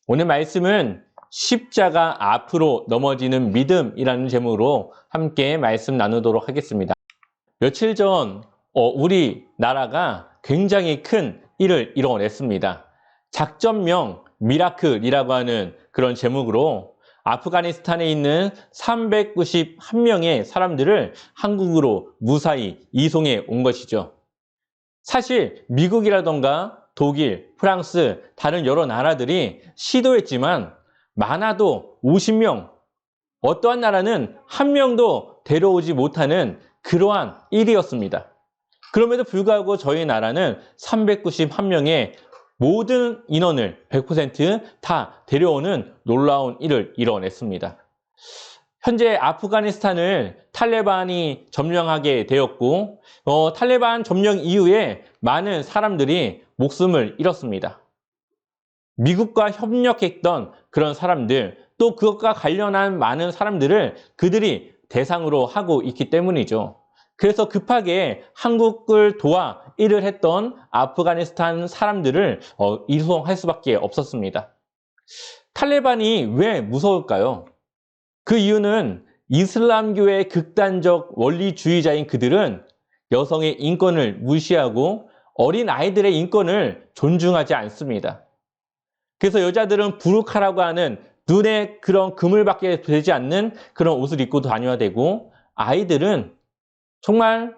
오늘 말씀은 십자가 앞으로 넘어지는 믿음이라는 제목으로 함께 말씀 나누도록 하겠습니다. 며칠 전 우리나라가 굉장히 큰 일을 이뤄냈습니다. 작전명 미라클이라고 하는 그런 제목으로 아프가니스탄에 있는 391명의 사람들을 한국으로 무사히 이송해 온 것이죠. 사실 미국이라던가 독일, 프랑스, 다른 여러 나라들이 시도했지만 많아도 50명, 어떠한 나라는 한 명도 데려오지 못하는 그러한 일이었습니다. 그럼에도 불구하고 저희 나라는 391명의 모든 인원을 100% 다 데려오는 놀라운 일을 이뤄냈습니다. 현재 아프가니스탄을 탈레반이 점령하게 되었고 탈레반 점령 이후에 많은 사람들이 목숨을 잃었습니다. 미국과 협력했던 그런 사람들, 또 그것과 관련한 많은 사람들을 그들이 대상으로 하고 있기 때문이죠. 그래서 급하게 한국을 도와 일을 했던 아프가니스탄 사람들을 이송할 수밖에 없었습니다. 탈레반이 왜 무서울까요? 그 이유는 이슬람교의 극단적 원리주의자인 그들은 여성의 인권을 무시하고 어린 아이들의 인권을 존중하지 않습니다. 그래서 여자들은 부르카라고 하는 눈에 그런 그물밖에 되지 않는 그런 옷을 입고 다녀야 되고, 아이들은 정말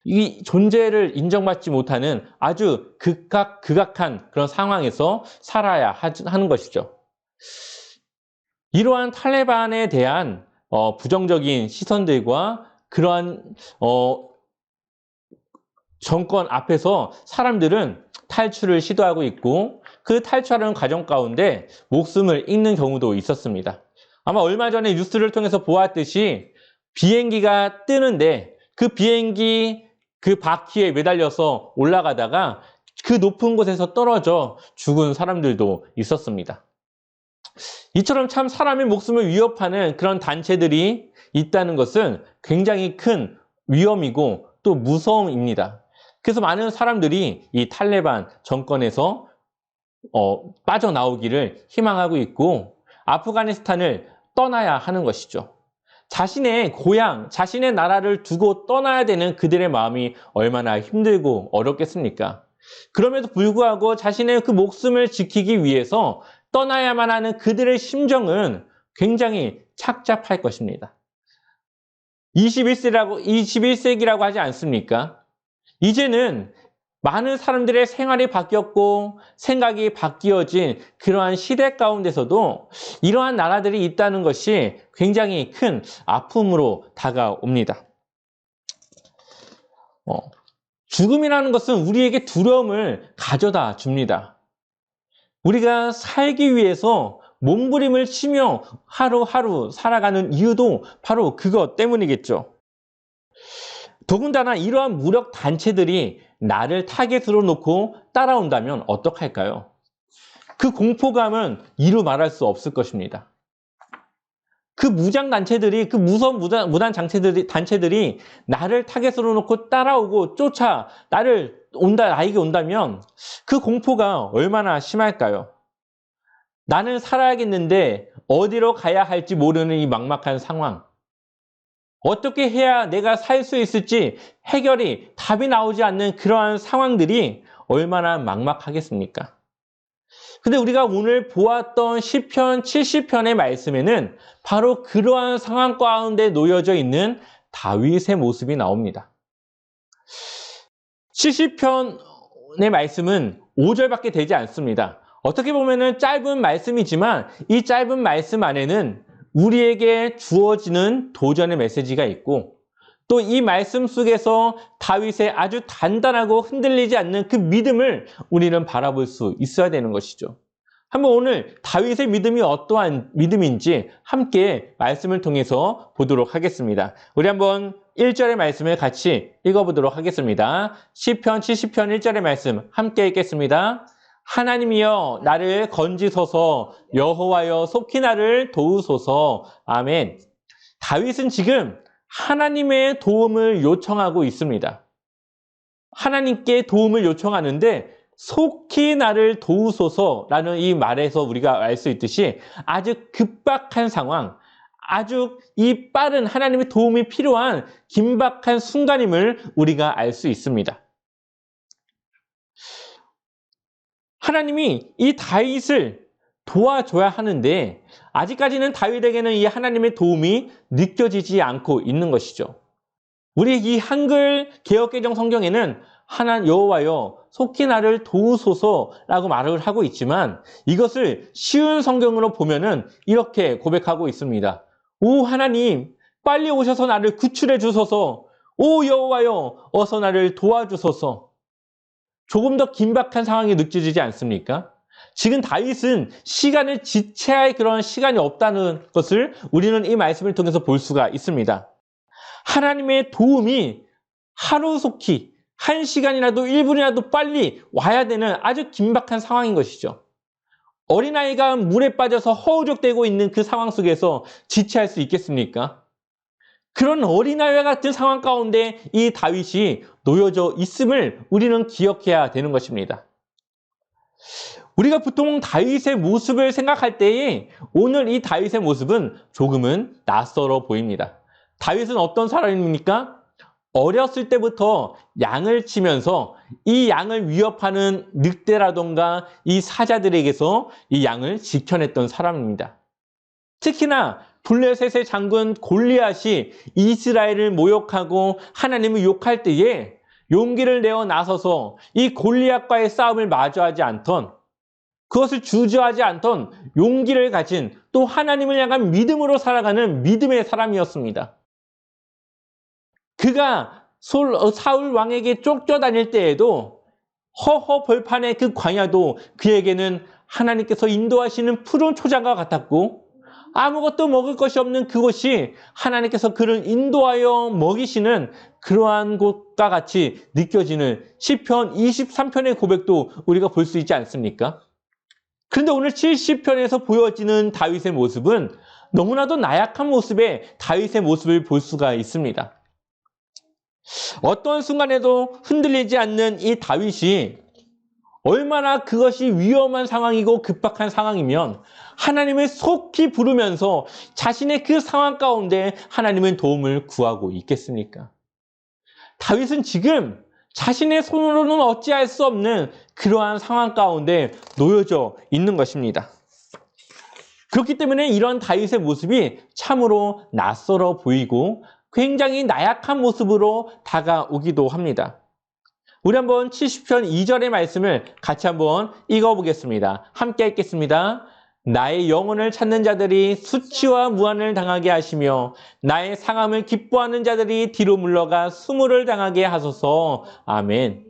이 존재를 인정받지 못하는 아주 극악한 그런 상황에서 살아야 하는 것이죠. 이러한 탈레반에 대한 부정적인 시선들과 그러한 정권 앞에서 사람들은 탈출을 시도하고 있고, 그 탈출하는 과정 가운데 목숨을 잃는 경우도 있었습니다. 아마 얼마 전에 뉴스를 통해서 보았듯이 비행기가 뜨는데 그 비행기 그 바퀴에 매달려서 올라가다가 그 높은 곳에서 떨어져 죽은 사람들도 있었습니다. 이처럼 참 사람의 목숨을 위협하는 그런 단체들이 있다는 것은 굉장히 큰 위험이고 또 무서움입니다. 그래서 많은 사람들이 이 탈레반 정권에서 빠져나오기를 희망하고 있고 아프가니스탄을 떠나야 하는 것이죠. 자신의 고향, 자신의 나라를 두고 떠나야 되는 그들의 마음이 얼마나 힘들고 어렵겠습니까? 그럼에도 불구하고 자신의 그 목숨을 지키기 위해서 떠나야만 하는 그들의 심정은 굉장히 착잡할 것입니다. 21세기라고 하지 않습니까? 이제는 많은 사람들의 생활이 바뀌었고 생각이 바뀌어진 그러한 시대 가운데서도 이러한 나라들이 있다는 것이 굉장히 큰 아픔으로 다가옵니다. 죽음이라는 것은 우리에게 두려움을 가져다 줍니다. 우리가 살기 위해서 몸부림을 치며 하루하루 살아가는 이유도 바로 그것 때문이겠죠. 더군다나 이러한 무력 단체들이 나를 타겟으로 놓고 따라온다면 어떡할까요? 그 공포감은 이루 말할 수 없을 것입니다. 그 무장 단체들이, 그 무서운 무단 단체들이 나를 타겟으로 놓고 따라오고 쫓아 나에게 온다면 그 공포가 얼마나 심할까요? 나는 살아야겠는데 어디로 가야 할지 모르는 이 막막한 상황. 어떻게 해야 내가 살 수 있을지 답이 나오지 않는 그러한 상황들이 얼마나 막막하겠습니까? 근데 우리가 오늘 보았던 시편 70편의 말씀에는 바로 그러한 상황 가운데 놓여져 있는 다윗의 모습이 나옵니다. 70편의 말씀은 5절밖에 되지 않습니다. 어떻게 보면은 짧은 말씀이지만 이 짧은 말씀 안에는 우리에게 주어지는 도전의 메시지가 있고 또 이 말씀 속에서 다윗의 아주 단단하고 흔들리지 않는 그 믿음을 우리는 바라볼 수 있어야 되는 것이죠. 한번 오늘 다윗의 믿음이 어떠한 믿음인지 함께 말씀을 통해서 보도록 하겠습니다. 우리 한번 1절의 말씀을 같이 읽어보도록 하겠습니다. 시편 70편 1절의 말씀 함께 읽겠습니다. 하나님이여 나를 건지소서, 여호와여 속히 나를 도우소서. 아멘. 다윗은 지금 하나님의 도움을 요청하고 있습니다. 하나님께 도움을 요청하는데 속히 나를 도우소서라는 이 말에서 우리가 알 수 있듯이 아주 급박한 상황, 아주 이 빠른 하나님의 도움이 필요한 긴박한 순간임을 우리가 알 수 있습니다. 하나님이 이 다윗을 도와줘야 하는데 아직까지는 다윗에게는 이 하나님의 도움이 느껴지지 않고 있는 것이죠. 우리 이 한글 개역개정 성경에는 하나 여호와여 속히 나를 도우소서라고 말을 하고 있지만 이것을 쉬운 성경으로 보면은 이렇게 고백하고 있습니다. 오 하나님 빨리 오셔서 나를 구출해 주소서. 오 여호와여 어서 나를 도와주소서. 조금 더 긴박한 상황이 느껴지지 않습니까? 지금 다윗은 시간을 지체할 그런 시간이 없다는 것을 우리는 이 말씀을 통해서 볼 수가 있습니다. 하나님의 도움이 하루속히 1시간이라도 1분이라도 빨리 와야 되는 아주 긴박한 상황인 것이죠. 어린아이가 물에 빠져서 허우적대고 있는 그 상황 속에서 지체할 수 있겠습니까? 그런 어린아이와 같은 상황 가운데 이 다윗이 놓여져 있음을 우리는 기억해야 되는 것입니다. 우리가 보통 다윗의 모습을 생각할 때에 오늘 이 다윗의 모습은 조금은 낯설어 보입니다. 다윗은 어떤 사람입니까? 어렸을 때부터 양을 치면서 이 양을 위협하는 늑대라던가 이 사자들에게서 이 양을 지켜냈던 사람입니다. 특히나 블레셋의 장군 골리앗이 이스라엘을 모욕하고 하나님을 욕할 때에 용기를 내어 나서서 이 골리앗과의 싸움을 마주하지 않던 그것을 주저하지 않던 용기를 가진 또 하나님을 향한 믿음으로 살아가는 믿음의 사람이었습니다. 그가 사울 왕에게 쫓겨다닐 때에도 허허벌판의 그 광야도 그에게는 하나님께서 인도하시는 푸른 초장과 같았고 아무것도 먹을 것이 없는 그곳이 하나님께서 그를 인도하여 먹이시는 그러한 곳과 같이 느껴지는 시편 23편의 고백도 우리가 볼 수 있지 않습니까? 그런데 오늘 70편에서 보여지는 다윗의 모습은 너무나도 나약한 모습의 다윗의 모습을 볼 수가 있습니다. 어떤 순간에도 흔들리지 않는 이 다윗이 얼마나 그것이 위험한 상황이고 급박한 상황이면 하나님을 속히 부르면서 자신의 그 상황 가운데 하나님의 도움을 구하고 있겠습니까? 다윗은 지금 자신의 손으로는 어찌할 수 없는 그러한 상황 가운데 놓여져 있는 것입니다. 그렇기 때문에 이런 다윗의 모습이 참으로 낯설어 보이고 굉장히 나약한 모습으로 다가오기도 합니다. 우리 한번 70편 2절의 말씀을 같이 한번 읽어보겠습니다. 함께 읽겠습니다. 나의 영혼을 찾는 자들이 수치와 무한을 당하게 하시며 나의 상함을 기뻐하는 자들이 뒤로 물러가 수모를 당하게 하소서. 아멘.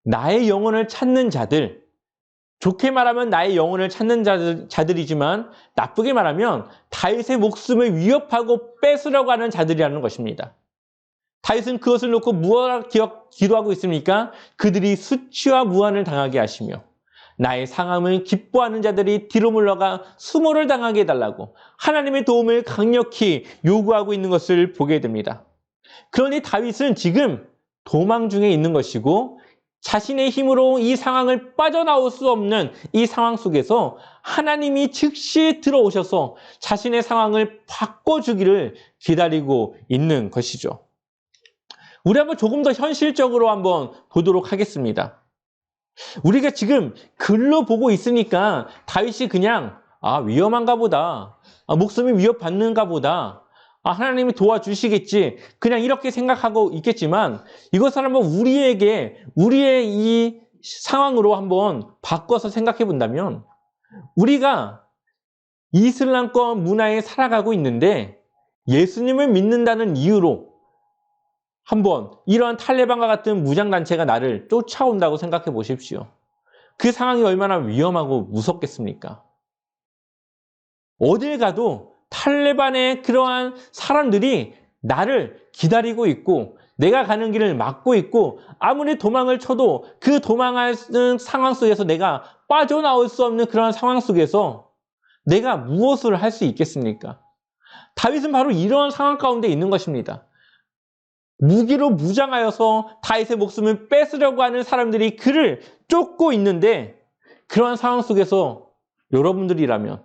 나의 영혼을 찾는 자들, 좋게 말하면 나의 영혼을 찾는 자들이지만 나쁘게 말하면 다윗의 목숨을 위협하고 뺏으려고 하는 자들이라는 것입니다. 다윗은 그것을 놓고 무엇을 기도하고 있습니까? 그들이 수치와 무한을 당하게 하시며 나의 상함을 기뻐하는 자들이 뒤로 물러가 수모를 당하게 해달라고 하나님의 도움을 강력히 요구하고 있는 것을 보게 됩니다. 그러니 다윗은 지금 도망 중에 있는 것이고 자신의 힘으로 이 상황을 빠져나올 수 없는 이 상황 속에서 하나님이 즉시 들어오셔서 자신의 상황을 바꿔주기를 기다리고 있는 것이죠. 우리 한번 조금 더 현실적으로 한번 보도록 하겠습니다. 우리가 지금 글로 보고 있으니까 다윗이 그냥 위험한가 보다, 목숨이 위협받는가 보다, 하나님이 도와주시겠지 그냥 이렇게 생각하고 있겠지만 이것을 한번 우리의 이 상황으로 한번 바꿔서 생각해 본다면 우리가 이슬람권 문화에 살아가고 있는데 예수님을 믿는다는 이유로 한번 이러한 탈레반과 같은 무장단체가 나를 쫓아온다고 생각해 보십시오. 그 상황이 얼마나 위험하고 무섭겠습니까? 어딜 가도 탈레반의 그러한 사람들이 나를 기다리고 있고 내가 가는 길을 막고 있고 아무리 도망을 쳐도 그 도망하는 상황 속에서 내가 빠져나올 수 없는 그런 상황 속에서 내가 무엇을 할 수 있겠습니까? 다윗은 바로 이러한 상황 가운데 있는 것입니다. 무기로 무장하여서 다윗의 목숨을 뺏으려고 하는 사람들이 그를 쫓고 있는데, 그러한 상황 속에서 여러분들이라면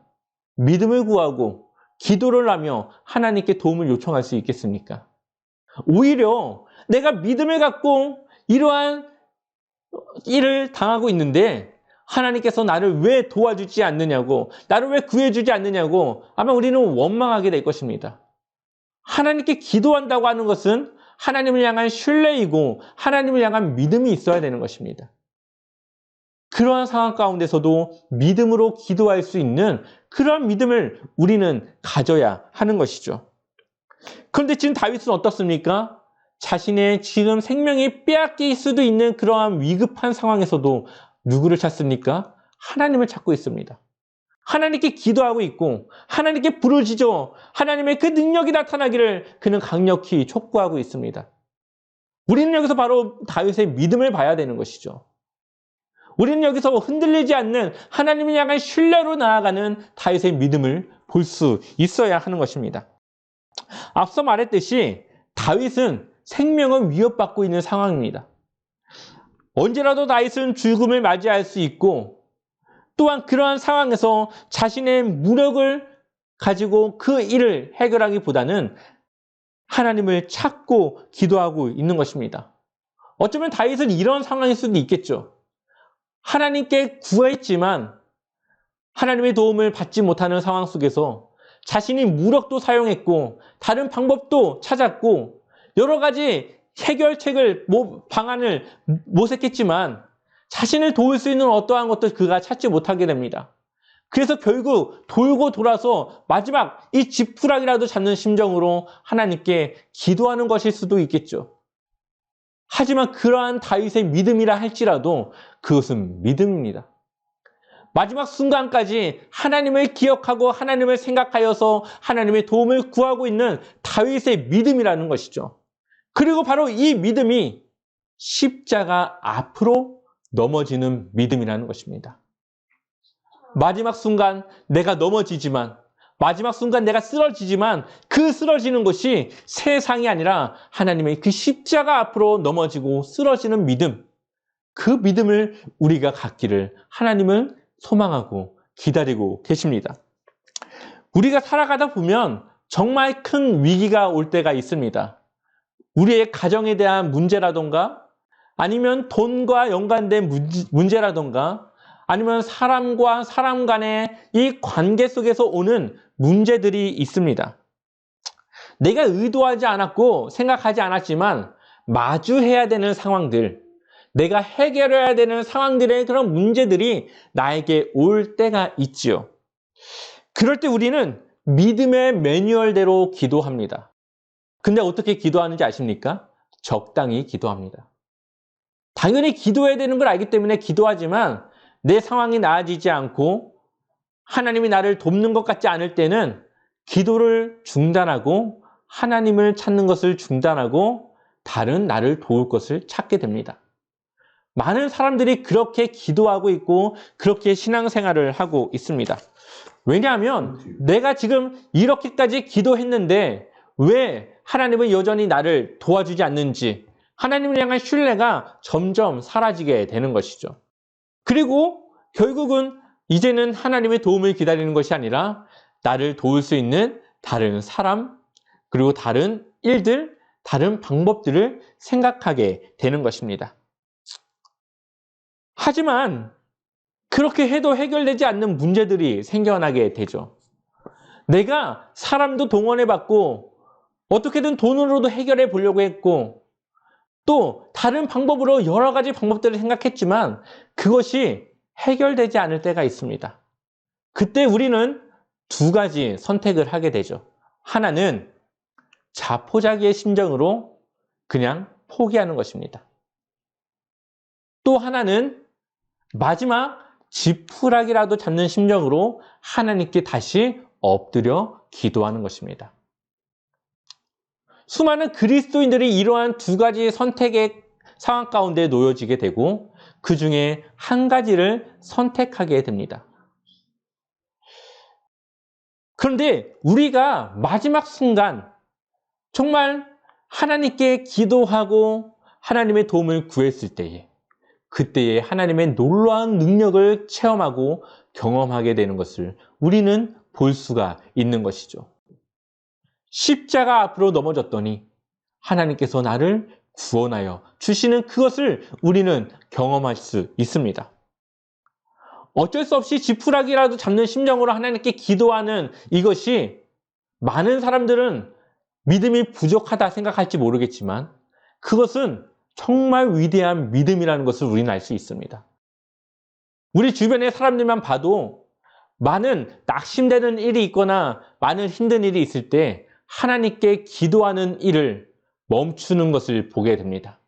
믿음을 구하고 기도를 하며 하나님께 도움을 요청할 수 있겠습니까? 오히려 내가 믿음을 갖고 이러한 일을 당하고 있는데 하나님께서 나를 왜 도와주지 않느냐고, 나를 왜 구해주지 않느냐고 아마 우리는 원망하게 될 것입니다. 하나님께 기도한다고 하는 것은 하나님을 향한 신뢰이고 하나님을 향한 믿음이 있어야 되는 것입니다. 그러한 상황 가운데서도 믿음으로 기도할 수 있는 그러한 믿음을 우리는 가져야 하는 것이죠. 그런데 지금 다윗은 어떻습니까? 자신의 지금 생명이 빼앗길 수도 있는 그러한 위급한 상황에서도 누구를 찾습니까? 하나님을 찾고 있습니다. 하나님께 기도하고 있고 하나님께 부르짖어 하나님의 그 능력이 나타나기를 그는 강력히 촉구하고 있습니다. 우리는 여기서 바로 다윗의 믿음을 봐야 되는 것이죠. 우리는 여기서 흔들리지 않는 하나님을 향한 신뢰로 나아가는 다윗의 믿음을 볼 수 있어야 하는 것입니다. 앞서 말했듯이 다윗은 생명을 위협받고 있는 상황입니다. 언제라도 다윗은 죽음을 맞이할 수 있고, 또한 그러한 상황에서 자신의 무력을 가지고 그 일을 해결하기보다는 하나님을 찾고 기도하고 있는 것입니다. 어쩌면 다윗은 이런 상황일 수도 있겠죠. 하나님께 구했지만 하나님의 도움을 받지 못하는 상황 속에서 자신이 무력도 사용했고 다른 방법도 찾았고 여러 가지 해결책을, 방안을 모색했지만 자신을 도울 수 있는 어떠한 것도 그가 찾지 못하게 됩니다. 그래서 결국 돌고 돌아서 마지막 이 지푸라기라도 잡는 심정으로 하나님께 기도하는 것일 수도 있겠죠. 하지만 그러한 다윗의 믿음이라 할지라도 그것은 믿음입니다. 마지막 순간까지 하나님을 기억하고 하나님을 생각하여서 하나님의 도움을 구하고 있는 다윗의 믿음이라는 것이죠. 그리고 바로 이 믿음이 십자가 앞으로 넘어지는 믿음이라는 것입니다. 마지막 순간 내가 넘어지지만, 마지막 순간 내가 쓰러지지만 그 쓰러지는 것이 세상이 아니라 하나님의 그 십자가 앞으로 넘어지고 쓰러지는 믿음, 그 믿음을 우리가 갖기를 하나님은 소망하고 기다리고 계십니다. 우리가 살아가다 보면 정말 큰 위기가 올 때가 있습니다. 우리의 가정에 대한 문제라던가 아니면 돈과 연관된 문제라던가 아니면 사람과 사람 간의 이 관계 속에서 오는 문제들이 있습니다. 내가 의도하지 않았고 생각하지 않았지만 마주해야 되는 상황들, 내가 해결해야 되는 상황들의 그런 문제들이 나에게 올 때가 있지요. 그럴 때 우리는 믿음의 매뉴얼대로 기도합니다. 근데 어떻게 기도하는지 아십니까? 적당히 기도합니다. 당연히 기도해야 되는 걸 알기 때문에 기도하지만 내 상황이 나아지지 않고 하나님이 나를 돕는 것 같지 않을 때는 기도를 중단하고 하나님을 찾는 것을 중단하고 다른 나를 도울 것을 찾게 됩니다. 많은 사람들이 그렇게 기도하고 있고 그렇게 신앙생활을 하고 있습니다. 왜냐하면 내가 지금 이렇게까지 기도했는데 왜 하나님은 여전히 나를 도와주지 않는지 하나님을 향한 신뢰가 점점 사라지게 되는 것이죠. 그리고 결국은 이제는 하나님의 도움을 기다리는 것이 아니라 나를 도울 수 있는 다른 사람, 그리고 다른 일들, 다른 방법들을 생각하게 되는 것입니다. 하지만 그렇게 해도 해결되지 않는 문제들이 생겨나게 되죠. 내가 사람도 동원해봤고 어떻게든 돈으로도 해결해 보려고 했고 또 다른 방법으로 여러 가지 방법들을 생각했지만 그것이 해결되지 않을 때가 있습니다. 그때 우리는 두 가지 선택을 하게 되죠. 하나는 자포자기의 심정으로 그냥 포기하는 것입니다. 또 하나는 마지막 지푸라기라도 잡는 심정으로 하나님께 다시 엎드려 기도하는 것입니다. 수많은 그리스도인들이 이러한 두 가지 선택의 상황 가운데 놓여지게 되고 그 중에 한 가지를 선택하게 됩니다. 그런데 우리가 마지막 순간 정말 하나님께 기도하고 하나님의 도움을 구했을 때에 그때에 하나님의 놀라운 능력을 체험하고 경험하게 되는 것을 우리는 볼 수가 있는 것이죠. 십자가 앞으로 넘어졌더니 하나님께서 나를 구원하여 주시는 그것을 우리는 경험할 수 있습니다. 어쩔 수 없이 지푸라기라도 잡는 심정으로 하나님께 기도하는 이것이 많은 사람들은 믿음이 부족하다 생각할지 모르겠지만 그것은 정말 위대한 믿음이라는 것을 우리는 알 수 있습니다. 우리 주변의 사람들만 봐도 많은 낙심되는 일이 있거나 많은 힘든 일이 있을 때 하나님께 기도하는 일을 멈추는 것을 보게 됩니다.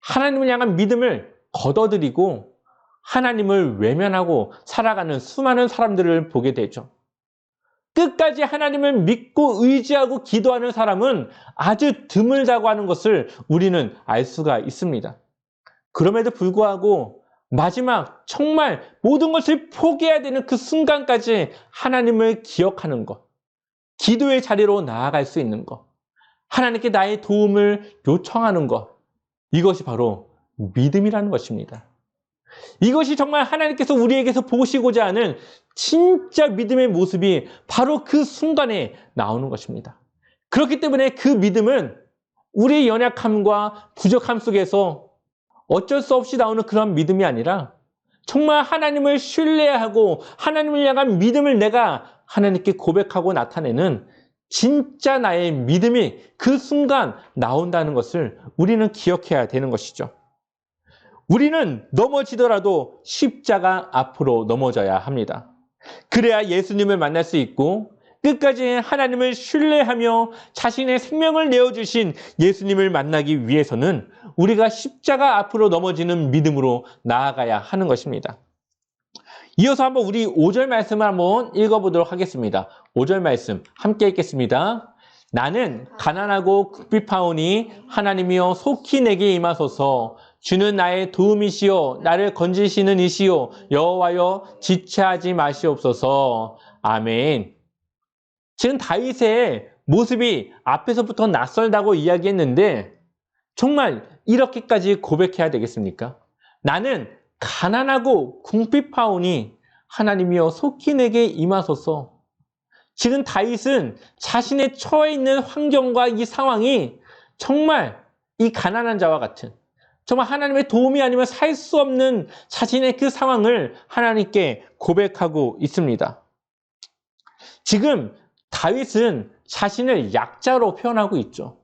하나님을 향한 믿음을 걷어들이고 하나님을 외면하고 살아가는 수많은 사람들을 보게 되죠. 끝까지 하나님을 믿고 의지하고 기도하는 사람은 아주 드물다고 하는 것을 우리는 알 수가 있습니다. 그럼에도 불구하고 마지막 정말 모든 것을 포기해야 되는 그 순간까지 하나님을 기억하는 것, 기도의 자리로 나아갈 수 있는 것, 하나님께 나의 도움을 요청하는 것, 이것이 바로 믿음이라는 것입니다. 이것이 정말 하나님께서 우리에게서 보시고자 하는 진짜 믿음의 모습이 바로 그 순간에 나오는 것입니다. 그렇기 때문에 그 믿음은 우리의 연약함과 부족함 속에서 어쩔 수 없이 나오는 그런 믿음이 아니라 정말 하나님을 신뢰하고 하나님을 향한 믿음을 내가 하나님께 고백하고 나타내는 진짜 나의 믿음이 그 순간 나온다는 것을 우리는 기억해야 되는 것이죠. 우리는 넘어지더라도 십자가 앞으로 넘어져야 합니다. 그래야 예수님을 만날 수 있고 끝까지 하나님을 신뢰하며 자신의 생명을 내어주신 예수님을 만나기 위해서는 우리가 십자가 앞으로 넘어지는 믿음으로 나아가야 하는 것입니다. 이어서 한번 우리 5절 말씀을 한번 읽어보도록 하겠습니다. 5절 말씀 함께 읽겠습니다. 나는 가난하고 궁핍하오니 하나님이여 속히 내게 임하소서. 주는 나의 도움이시요 나를 건지시는 이시요 여호와여 지체하지 마시옵소서. 아멘. 지금 다윗의 모습이 앞에서부터 낯설다고 이야기했는데 정말 이렇게까지 고백해야 되겠습니까? 나는 가난하고 궁핍하오니 하나님이여 속히 내게 임하소서. 지금 다윗은 자신의 처해 있는 환경과 이 상황이 정말 이 가난한 자와 같은 정말 하나님의 도움이 아니면 살 수 없는 자신의 그 상황을 하나님께 고백하고 있습니다. 지금 다윗은 자신을 약자로 표현하고 있죠.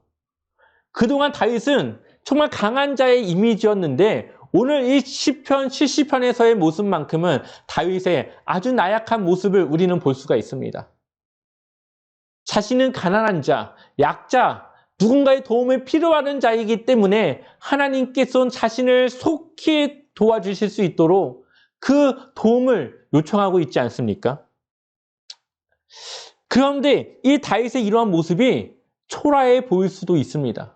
그동안 다윗은 정말 강한 자의 이미지였는데 오늘 이 시편 70편에서의 모습만큼은 다윗의 아주 나약한 모습을 우리는 볼 수가 있습니다. 자신은 가난한 자, 약자, 누군가의 도움을 필요하는 자이기 때문에 하나님께서는 자신을 속히 도와주실 수 있도록 그 도움을 요청하고 있지 않습니까? 그런데 이 다윗의 이러한 모습이 초라해 보일 수도 있습니다.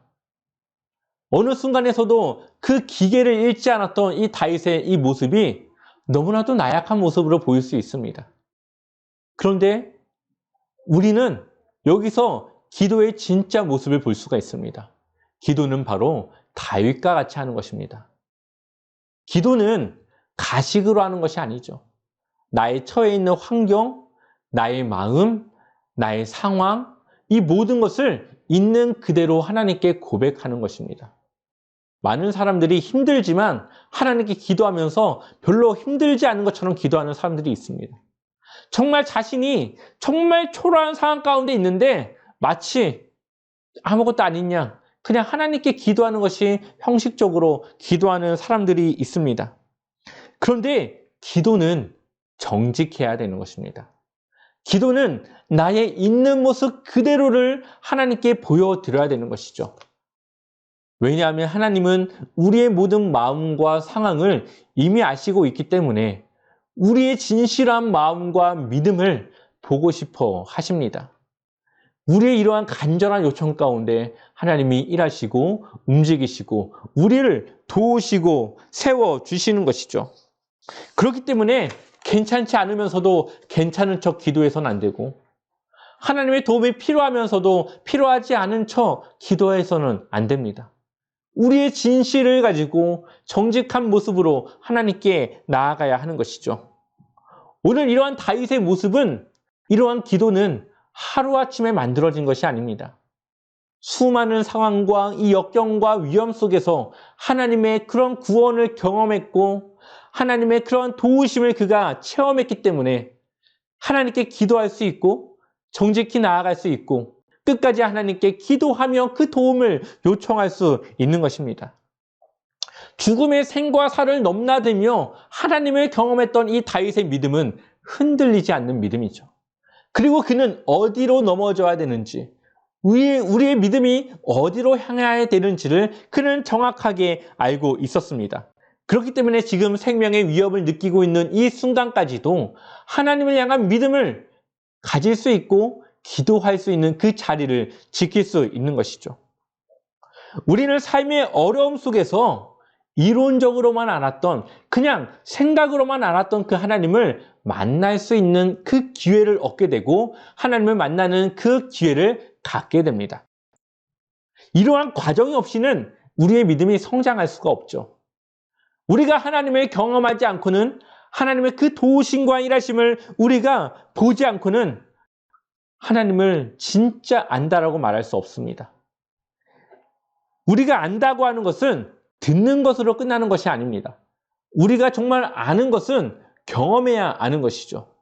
어느 순간에서도 그 기계를 잃지 않았던 이 다윗의 이 모습이 너무나도 나약한 모습으로 보일 수 있습니다. 그런데 우리는 여기서 기도의 진짜 모습을 볼 수가 있습니다. 기도는 바로 다윗과 같이 하는 것입니다. 기도는 가식으로 하는 것이 아니죠. 나의 처해 있는 환경, 나의 마음, 나의 상황, 이 모든 것을 있는 그대로 하나님께 고백하는 것입니다. 많은 사람들이 힘들지만 하나님께 기도하면서 별로 힘들지 않은 것처럼 기도하는 사람들이 있습니다. 정말 자신이 정말 초라한 상황 가운데 있는데 마치 아무것도 아닌 양 그냥 하나님께 기도하는 것이 형식적으로 기도하는 사람들이 있습니다. 그런데 기도는 정직해야 되는 것입니다. 기도는 나의 있는 모습 그대로를 하나님께 보여드려야 되는 것이죠. 왜냐하면 하나님은 우리의 모든 마음과 상황을 이미 아시고 있기 때문에 우리의 진실한 마음과 믿음을 보고 싶어 하십니다. 우리의 이러한 간절한 요청 가운데 하나님이 일하시고 움직이시고 우리를 도우시고 세워주시는 것이죠. 그렇기 때문에 괜찮지 않으면서도 괜찮은 척 기도해서는 안 되고 하나님의 도움이 필요하면서도 필요하지 않은 척 기도해서는 안 됩니다. 우리의 진실을 가지고 정직한 모습으로 하나님께 나아가야 하는 것이죠. 오늘 이러한 다윗의 모습은, 이러한 기도는 하루아침에 만들어진 것이 아닙니다. 수많은 상황과 이 역경과 위험 속에서 하나님의 그런 구원을 경험했고 하나님의 그런 도우심을 그가 체험했기 때문에 하나님께 기도할 수 있고 정직히 나아갈 수 있고 끝까지 하나님께 기도하며 그 도움을 요청할 수 있는 것입니다. 죽음의 생과 사를 넘나들며 하나님을 경험했던 이 다윗의 믿음은 흔들리지 않는 믿음이죠. 그리고 그는 어디로 넘어져야 되는지, 우리의 믿음이 어디로 향해야 되는지를 그는 정확하게 알고 있었습니다. 그렇기 때문에 지금 생명의 위협을 느끼고 있는 이 순간까지도 하나님을 향한 믿음을 가질 수 있고 기도할 수 있는 그 자리를 지킬 수 있는 것이죠. 우리는 삶의 어려움 속에서 이론적으로만 알았던, 그냥 생각으로만 알았던 그 하나님을 만날 수 있는 그 기회를 얻게 되고 하나님을 만나는 그 기회를 갖게 됩니다. 이러한 과정이 없이는 우리의 믿음이 성장할 수가 없죠. 우리가 하나님을 경험하지 않고는, 하나님의 그 도우심과 일하심을 우리가 보지 않고는 하나님을 진짜 안다라고 말할 수 없습니다. 우리가 안다고 하는 것은 듣는 것으로 끝나는 것이 아닙니다. 우리가 정말 아는 것은 경험해야 아는 것이죠.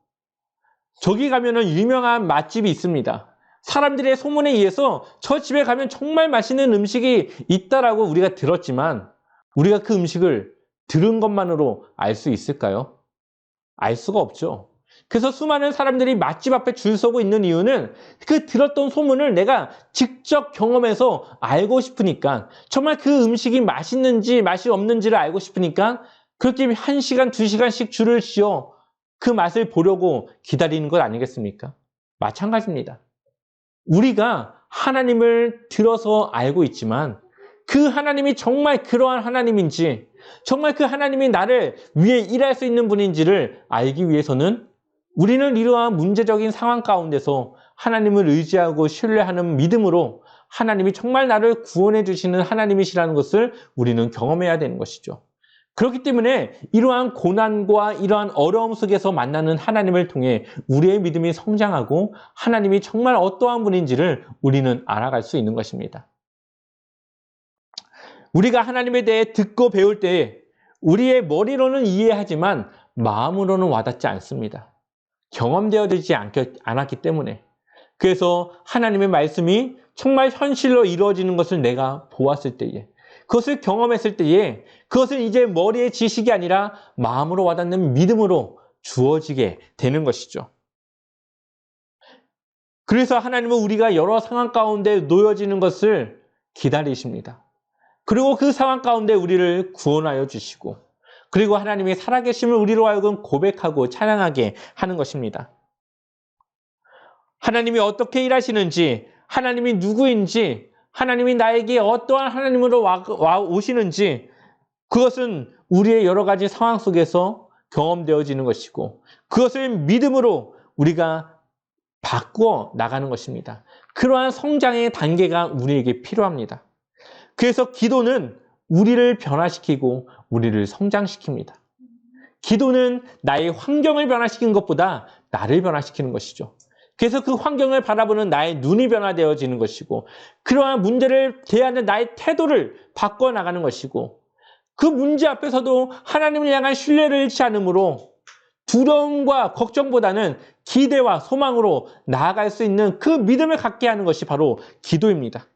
저기 가면은 유명한 맛집이 있습니다. 사람들의 소문에 의해서 저 집에 가면 정말 맛있는 음식이 있다라고 우리가 들었지만 우리가 그 음식을 들은 것만으로 알 수 있을까요? 알 수가 없죠. 그래서 수많은 사람들이 맛집 앞에 줄 서고 있는 이유는 그 들었던 소문을 내가 직접 경험해서 알고 싶으니까, 정말 그 음식이 맛있는지 맛이 없는지를 알고 싶으니까 그렇게 1시간, 2시간씩 줄을 지어 그 맛을 보려고 기다리는 것 아니겠습니까? 마찬가지입니다. 우리가 하나님을 들어서 알고 있지만 그 하나님이 정말 그러한 하나님인지, 정말 그 하나님이 나를 위해 일할 수 있는 분인지를 알기 위해서는 우리는 이러한 문제적인 상황 가운데서 하나님을 의지하고 신뢰하는 믿음으로 하나님이 정말 나를 구원해 주시는 하나님이시라는 것을 우리는 경험해야 되는 것이죠. 그렇기 때문에 이러한 고난과 이러한 어려움 속에서 만나는 하나님을 통해 우리의 믿음이 성장하고 하나님이 정말 어떠한 분인지를 우리는 알아갈 수 있는 것입니다. 우리가 하나님에 대해 듣고 배울 때 우리의 머리로는 이해하지만 마음으로는 와닿지 않습니다. 경험되어지지 않았기 때문에. 그래서 하나님의 말씀이 정말 현실로 이루어지는 것을 내가 보았을 때에, 그것을 경험했을 때에 그것을 이제 머리의 지식이 아니라 마음으로 와닿는 믿음으로 주어지게 되는 것이죠. 그래서 하나님은 우리가 여러 상황 가운데 놓여지는 것을 기다리십니다. 그리고 그 상황 가운데 우리를 구원하여 주시고, 그리고 하나님의 살아계심을 우리로 하여금 고백하고 찬양하게 하는 것입니다. 하나님이 어떻게 일하시는지, 하나님이 누구인지, 하나님이 나에게 어떠한 하나님으로 오시는지, 그것은 우리의 여러 가지 상황 속에서 경험되어지는 것이고 그것을 믿음으로 우리가 바꾸어 나가는 것입니다. 그러한 성장의 단계가 우리에게 필요합니다. 그래서 기도는 우리를 변화시키고 우리를 성장시킵니다. 기도는 나의 환경을 변화시키는 것보다 나를 변화시키는 것이죠. 그래서 그 환경을 바라보는 나의 눈이 변화되어지는 것이고, 그러한 문제를 대하는 나의 태도를 바꿔나가는 것이고, 그 문제 앞에서도 하나님을 향한 신뢰를 잃지 않으므로 두려움과 걱정보다는 기대와 소망으로 나아갈 수 있는 그 믿음을 갖게 하는 것이 바로 기도입니다.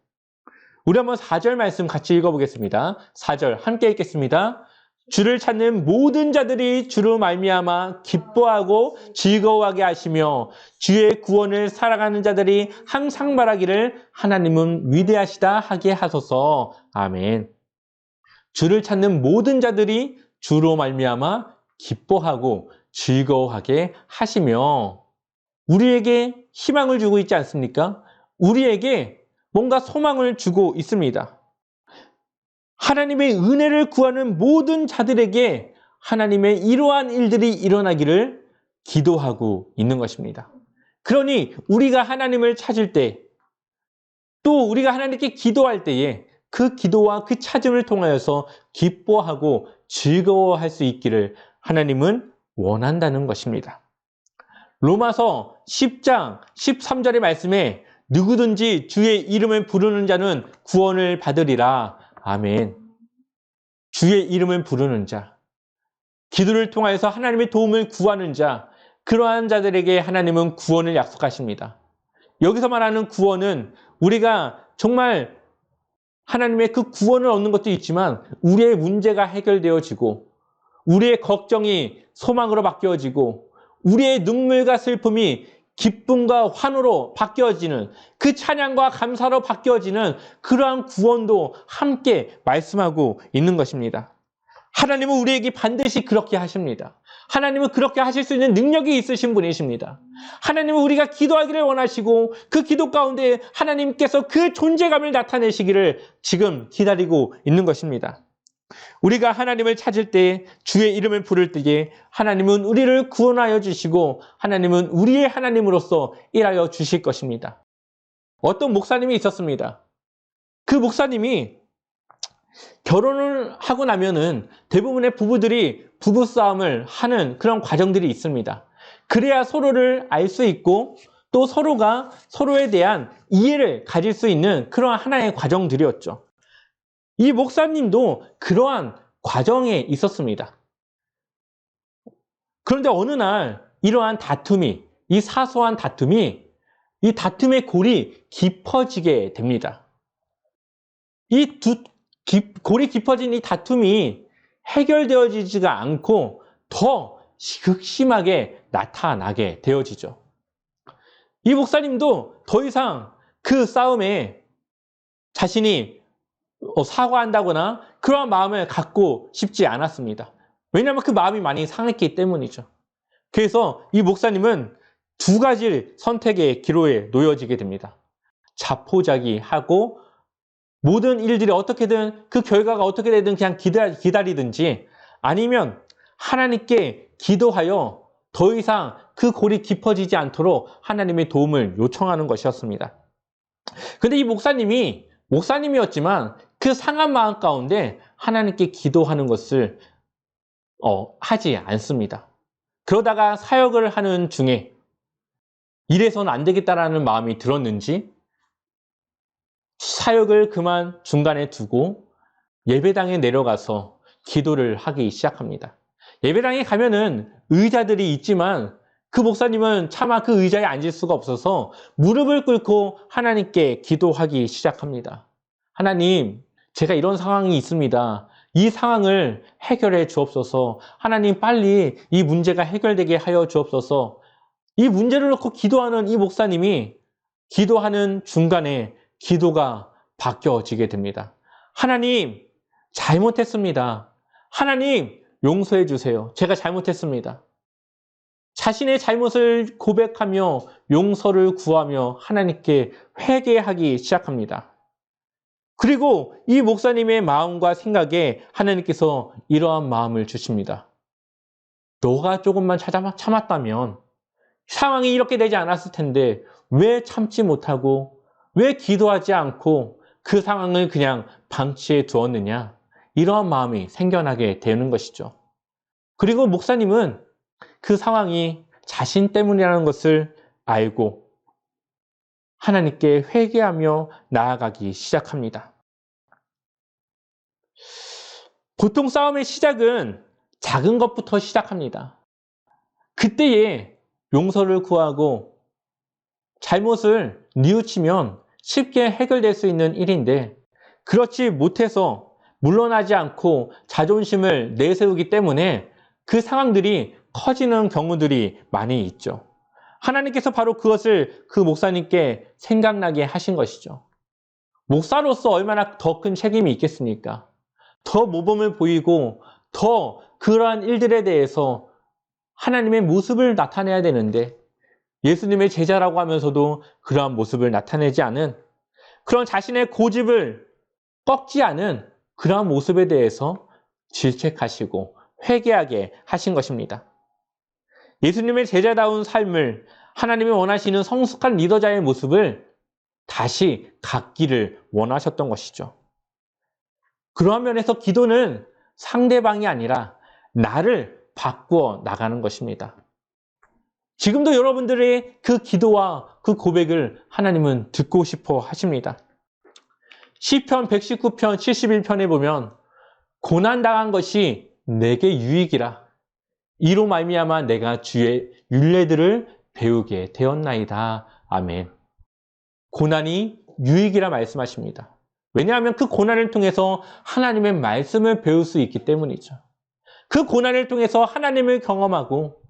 우리 한번 4절 말씀 같이 읽어보겠습니다. 4절 함께 읽겠습니다. 주를 찾는 모든 자들이 주로 말미암아 기뻐하고 즐거워하게 하시며 주의 구원을 살아가는 자들이 항상 말하기를 하나님은 위대하시다 하게 하소서. 아멘. 주를 찾는 모든 자들이 주로 말미암아 기뻐하고 즐거워하게 하시며, 우리에게 희망을 주고 있지 않습니까? 우리에게 뭔가 소망을 주고 있습니다. 하나님의 은혜를 구하는 모든 자들에게 하나님의 이러한 일들이 일어나기를 기도하고 있는 것입니다. 그러니 우리가 하나님을 찾을 때, 또 우리가 하나님께 기도할 때에 그 기도와 그 찾음을 통하여서 기뻐하고 즐거워할 수 있기를 하나님은 원한다는 것입니다. 로마서 10장 13절의 말씀에 누구든지 주의 이름을 부르는 자는 구원을 받으리라. 아멘. 주의 이름을 부르는 자, 기도를 통하여서 하나님의 도움을 구하는 자, 그러한 자들에게 하나님은 구원을 약속하십니다. 여기서 말하는 구원은 우리가 정말 하나님의 그 구원을 얻는 것도 있지만 우리의 문제가 해결되어지고 우리의 걱정이 소망으로 바뀌어지고 우리의 눈물과 슬픔이 기쁨과 환호로 바뀌어지는, 그 찬양과 감사로 바뀌어지는 그러한 구원도 함께 말씀하고 있는 것입니다. 하나님은 우리에게 반드시 그렇게 하십니다. 하나님은 그렇게 하실 수 있는 능력이 있으신 분이십니다. 하나님은 우리가 기도하기를 원하시고 그 기도 가운데 하나님께서 그 존재감을 나타내시기를 지금 기다리고 있는 것입니다. 우리가 하나님을 찾을 때, 주의 이름을 부를 때에 하나님은 우리를 구원하여 주시고 하나님은 우리의 하나님으로서 일하여 주실 것입니다. 어떤 목사님이 있었습니다. 그 목사님이 결혼을 하고 나면은 대부분의 부부들이 부부싸움을 하는 그런 과정들이 있습니다. 그래야 서로를 알 수 있고 또 서로가 서로에 대한 이해를 가질 수 있는 그런 하나의 과정들이었죠. 이 목사님도 그러한 과정에 있었습니다. 그런데 어느 날 이러한 다툼이, 이 사소한 다툼이, 이 다툼의 골이 깊어지게 됩니다. 골이 깊어진 이 다툼이 해결되어지지가 않고 더 극심하게 나타나게 되어지죠. 이 목사님도 더 이상 그 싸움에 자신이 사과한다거나 그런 마음을 갖고 싶지 않았습니다. 왜냐하면 그 마음이 많이 상했기 때문이죠. 그래서 이 목사님은 두 가지 선택의 기로에 놓여지게 됩니다. 자포자기하고 모든 일들이 어떻게든 그 결과가 어떻게 되든 그냥 기다리든지, 아니면 하나님께 기도하여 더 이상 그 골이 깊어지지 않도록 하나님의 도움을 요청하는 것이었습니다. 근데 이 목사님이었지만 그 상한 마음 가운데 하나님께 기도하는 것을 하지 않습니다. 그러다가 사역을 하는 중에 이래서는 안 되겠다라는 마음이 들었는지 사역을 그만 중간에 두고 예배당에 내려가서 기도를 하기 시작합니다. 예배당에 가면은 의자들이 있지만 그 목사님은 차마 그 의자에 앉을 수가 없어서 무릎을 꿇고 하나님께 기도하기 시작합니다. 하나님, 제가 이런 상황이 있습니다. 이 상황을 해결해 주옵소서. 하나님, 빨리 이 문제가 해결되게 하여 주옵소서. 이 문제를 놓고 기도하는 이 목사님이 기도하는 중간에 기도가 바뀌어지게 됩니다. 하나님, 잘못했습니다. 하나님, 용서해 주세요. 제가 잘못했습니다. 자신의 잘못을 고백하며 용서를 구하며 하나님께 회개하기 시작합니다. 그리고 이 목사님의 마음과 생각에 하나님께서 이러한 마음을 주십니다. 너가 조금만 참았다면 상황이 이렇게 되지 않았을 텐데 왜 참지 못하고 왜 기도하지 않고 그 상황을 그냥 방치해 두었느냐? 이러한 마음이 생겨나게 되는 것이죠. 그리고 목사님은 그 상황이 자신 때문이라는 것을 알고 하나님께 회개하며 나아가기 시작합니다. 보통 싸움의 시작은 작은 것부터 시작합니다. 그때에 용서를 구하고 잘못을 뉘우치면 쉽게 해결될 수 있는 일인데, 그렇지 못해서 물러나지 않고 자존심을 내세우기 때문에 그 상황들이 커지는 경우들이 많이 있죠. 하나님께서 바로 그것을 그 목사님께 생각나게 하신 것이죠. 목사로서 얼마나 더 큰 책임이 있겠습니까? 더 모범을 보이고 더 그러한 일들에 대해서 하나님의 모습을 나타내야 되는데 예수님의 제자라고 하면서도 그러한 모습을 나타내지 않은, 그런 자신의 고집을 꺾지 않은 그러한 모습에 대해서 질책하시고 회개하게 하신 것입니다. 예수님의 제자다운 삶을 하나님이 원하시는 성숙한 리더자의 모습을 다시 갖기를 원하셨던 것이죠. 그러한 면에서 기도는 상대방이 아니라 나를 바꾸어 나가는 것입니다. 지금도 여러분들의 그 기도와 그 고백을 하나님은 듣고 싶어 하십니다. 시편 119편 71편에 보면 고난당한 것이 내게 유익이라 이로 말미암아 내가 주의 율례들을 배우게 되었나이다. 아멘. 고난이 유익이라 말씀하십니다. 왜냐하면 그 고난을 통해서 하나님의 말씀을 배울 수 있기 때문이죠. 그 고난을 통해서 하나님을 경험하고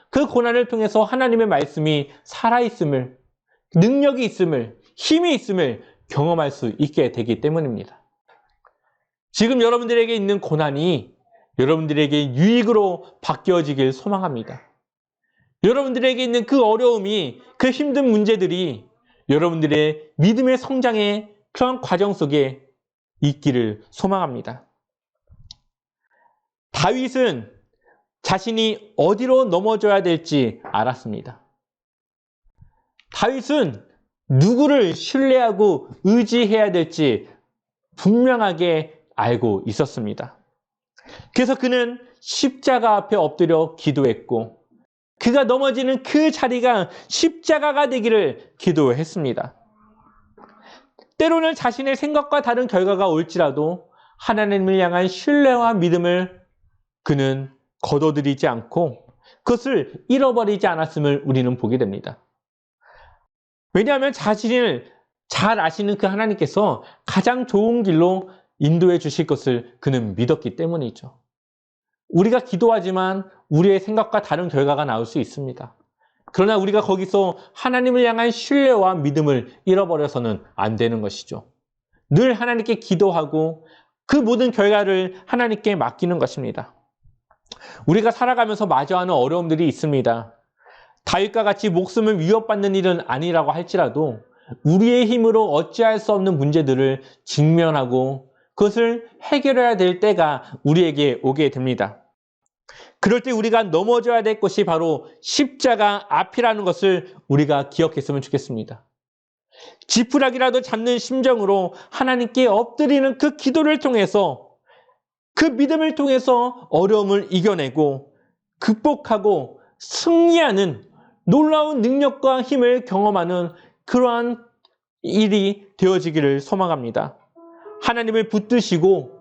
그 고난을 통해서 하나님의 말씀이 살아있음을, 능력이 있음을, 힘이 있음을 경험할 수 있게 되기 때문입니다. 지금 여러분들에게 있는 고난이 여러분들에게 유익으로 바뀌어지길 소망합니다. 여러분들에게 있는 그 어려움이, 그 힘든 문제들이 여러분들의 믿음의 성장의 그런 과정 속에 있기를 소망합니다. 다윗은 자신이 어디로 넘어져야 될지 알았습니다. 다윗은 누구를 신뢰하고 의지해야 될지 분명하게 알고 있었습니다. 그래서 그는 십자가 앞에 엎드려 기도했고 그가 넘어지는 그 자리가 십자가가 되기를 기도했습니다. 때로는 자신의 생각과 다른 결과가 올지라도 하나님을 향한 신뢰와 믿음을 그는 거둬들이지 않고 그것을 잃어버리지 않았음을 우리는 보게 됩니다. 왜냐하면 자신을 잘 아시는 그 하나님께서 가장 좋은 길로 인도해 주실 것을 그는 믿었기 때문이죠. 우리가 기도하지만 우리의 생각과 다른 결과가 나올 수 있습니다. 그러나 우리가 거기서 하나님을 향한 신뢰와 믿음을 잃어버려서는 안 되는 것이죠. 늘 하나님께 기도하고 그 모든 결과를 하나님께 맡기는 것입니다. 우리가 살아가면서 마주하는 어려움들이 있습니다. 다윗과 같이 목숨을 위협받는 일은 아니라고 할지라도 우리의 힘으로 어찌할 수 없는 문제들을 직면하고 그것을 해결해야 될 때가 우리에게 오게 됩니다. 그럴 때 우리가 넘어져야 될 것이 바로 십자가 앞이라는 것을 우리가 기억했으면 좋겠습니다. 지푸라기라도 잡는 심정으로 하나님께 엎드리는 그 기도를 통해서 그 믿음을 통해서 어려움을 이겨내고 극복하고 승리하는 놀라운 능력과 힘을 경험하는 그러한 일이 되어지기를 소망합니다. 하나님을 붙드시고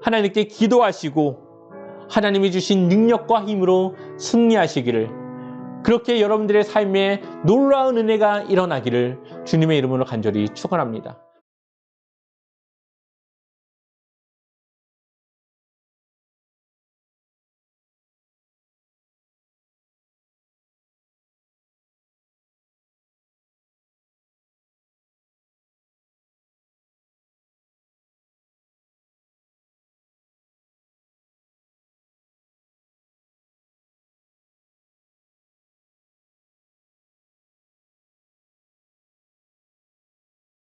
하나님께 기도하시고 하나님이 주신 능력과 힘으로 승리하시기를, 그렇게 여러분들의 삶에 놀라운 은혜가 일어나기를 주님의 이름으로 간절히 축원합니다.